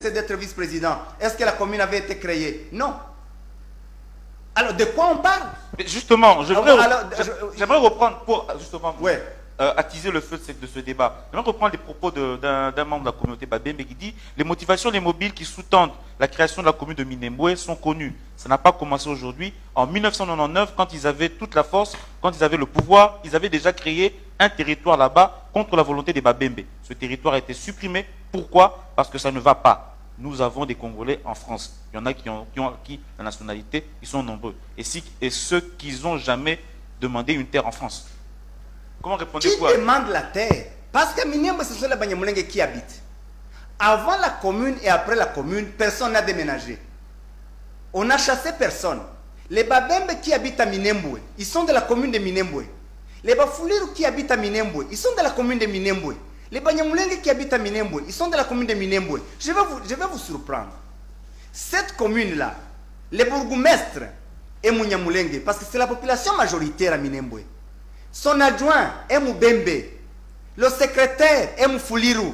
d'être vice-président. Est-ce que la commune avait été créée? Non. Alors, de quoi on parle? Mais justement, j'aimerais reprendre pour justement attiser le feu de ce débat. J'aimerais reprendre les propos d'un membre de la communauté Babembe qui dit les motivations des mobiles qui sous-tendent la création de la commune de Minembwe sont connues. Ça n'a pas commencé aujourd'hui. En 1999, quand ils avaient toute la force, quand ils avaient le pouvoir, ils avaient déjà créé un territoire là-bas contre la volonté des Babembe. Ce territoire a été supprimé. Pourquoi? Parce que ça ne va pas. Nous avons des Congolais en France. Il y en a qui ont acquis la nationalité, ils sont nombreux. Et ceux qui n'ont jamais demandé une terre en France. Comment répondez-vous? Qui demande la terre? Parce que Minembwe, ce sont les Banyamulenge qui habitent. Avant la commune et après la commune, personne n'a déménagé. On n'a chassé personne. Les Babembe qui habitent à Minembwe, ils sont de la commune de Minembwe. Les Bafuliru qui habitent à Minembwe, ils sont de la commune de Minembwe. Les Banyamulenge qui habitent à Minembwe, ils sont de la commune de Minembwe. Je vais vous surprendre. Cette commune-là, les bourgmestres est Munyamulenge, parce que c'est la population majoritaire à Minembwe. Son adjoint est Mubembe. Le secrétaire est Mufuliru.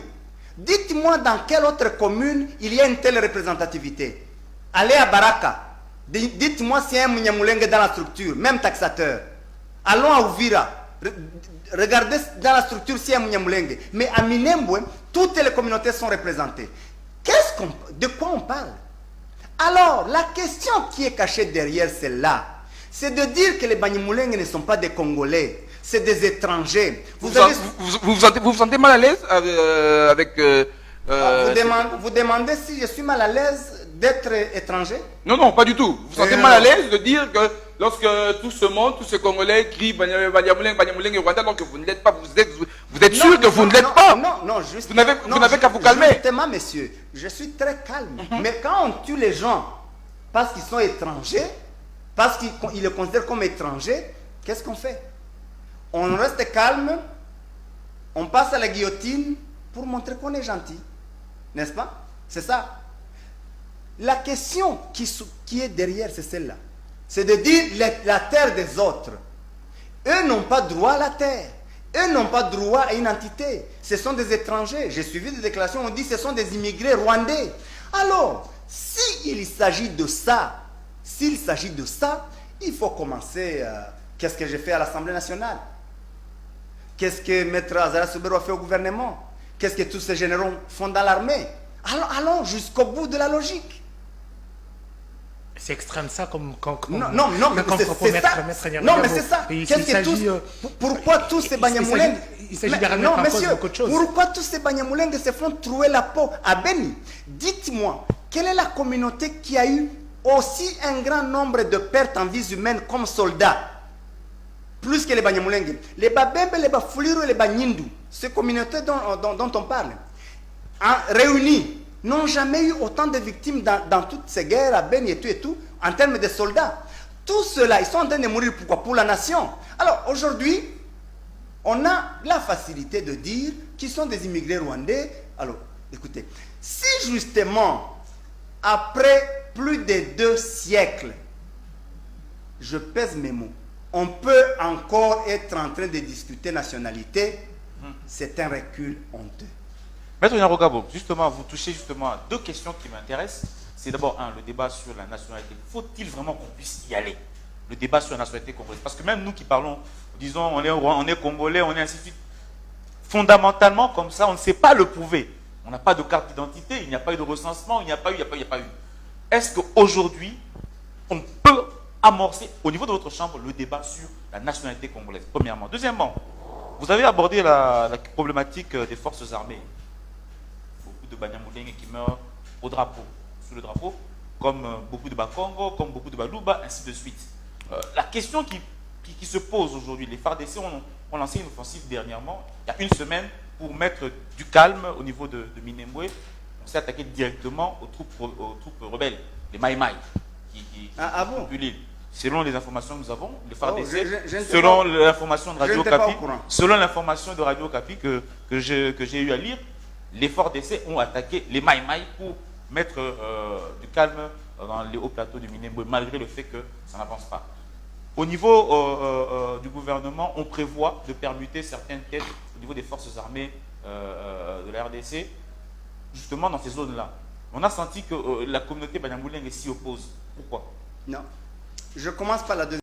Dites-moi dans quelle autre commune il y a une telle représentativité. Allez à Baraka. Dites-moi s'il y a un Munyamulenge dans la structure, même taxateur. Allons à Uvira. Regardez dans la structure s'il y a un Munyamulenge. Mais à Minembwe, toutes les communautés sont représentées. De quoi on parle? Alors, la question qui est cachée derrière celle-là, c'est de dire que les Banyamulenge ne sont pas des Congolais. C'est des étrangers. Vous vous sentez mal à l'aise avec... vous demandez si je suis mal à l'aise d'être étranger? Non, non, pas du tout. Vous sentez mal à l'aise de dire que lorsque tout ce monde, tous ces Congolais crient Banyamulenge, Banyamulenge, Rwanda, donc vous ne l'êtes pas, vous êtes sûr que vous ne l'êtes pas? Non, juste. Vous n'avez qu'à vous calmer. Justement, monsieur, je suis très calme. Mais quand on tue les gens parce qu'ils sont étrangers, parce qu'ils les considèrent comme étrangers, qu'est-ce qu'on fait? On reste calme, on passe à la guillotine pour montrer qu'on est gentil. N'est-ce pas? C'est ça. La question qui est derrière, c'est celle-là. C'est de dire la terre des autres. Eux n'ont pas droit à la terre. Eux n'ont pas droit à une entité. Ce sont des étrangers. J'ai suivi des déclarations, on dit que ce sont des immigrés rwandais. Alors, s'il s'agit de ça, il faut commencer... qu'est-ce que j'ai fait à l'Assemblée nationale? Qu'est-ce que Maître Azara Soubero a fait au gouvernement? Qu'est-ce que tous ces généraux font dans l'armée? Allons jusqu'au bout de la logique. C'est extrême ça comme non, mais c'est ça. Non, mais c'est ça. Pourquoi tous ces Banyamulenge... Il s'agit de remettre en cause beaucoup de choses. Pourquoi tous ces Banyamulenge se font trouer la peau à Beni? Dites-moi, quelle est la communauté qui a eu aussi un grand nombre de pertes en vies humaines comme soldats? Plus que les Banyamulenge. Les Babembe, les Bafuliru et les Banyindu, ces communautés dont on parle, réunies, n'ont jamais eu autant de victimes dans toutes ces guerres à Beni et tout, en termes de soldats. Tout cela, ils sont en train de mourir. Pourquoi? Pour la nation. Alors, aujourd'hui, on a la facilité de dire qu'ils sont des immigrés rwandais. Alors, écoutez, si justement, après plus de 2 siècles, je pèse mes mots, on peut encore être en train de discuter nationalité, c'est un recul honteux. Maître Nyarogabo, justement, vous touchez justement à 2 questions qui m'intéressent. C'est d'abord, le débat sur la nationalité. Faut-il vraiment qu'on puisse y aller? Le débat sur la nationalité congolaise. Parce que même nous qui parlons, disons, on est Congolais, on est ainsi de suite. Fondamentalement, comme ça, on ne sait pas le prouver. On n'a pas de carte d'identité, il n'y a pas eu de recensement, il n'y a pas eu. Est-ce qu'aujourd'hui, on peut amorcer, au niveau de votre chambre, le débat sur la nationalité congolaise, premièrement? Deuxièmement, vous avez abordé la problématique des forces armées. Beaucoup de Banyamulenge qui meurent au drapeau, sous le drapeau, comme beaucoup de Bakongo, comme beaucoup de Baluba, ainsi de suite. La question qui se pose aujourd'hui, les FARDC ont lancé une offensive dernièrement, il y a une semaine, pour mettre du calme au niveau de Minembwe. On s'est attaqué directement aux troupes rebelles, les Mai Mai, qui occupent l'île. Selon les informations que nous avons, les FARDC, selon l'information de Radio Okapi, selon l'information de Radio Okapi que j'ai eu à lire, les FARDC ont attaqué les Mai Mai pour mettre du calme dans les hauts plateaux de Minembwe, malgré le fait que ça n'avance pas. Au niveau du gouvernement, on prévoit de permuter certaines têtes au niveau des forces armées de la RDC, justement dans ces zones-là. On a senti que la communauté Banyamulenge s'y oppose. Pourquoi? Non. Je commence par la deuxième.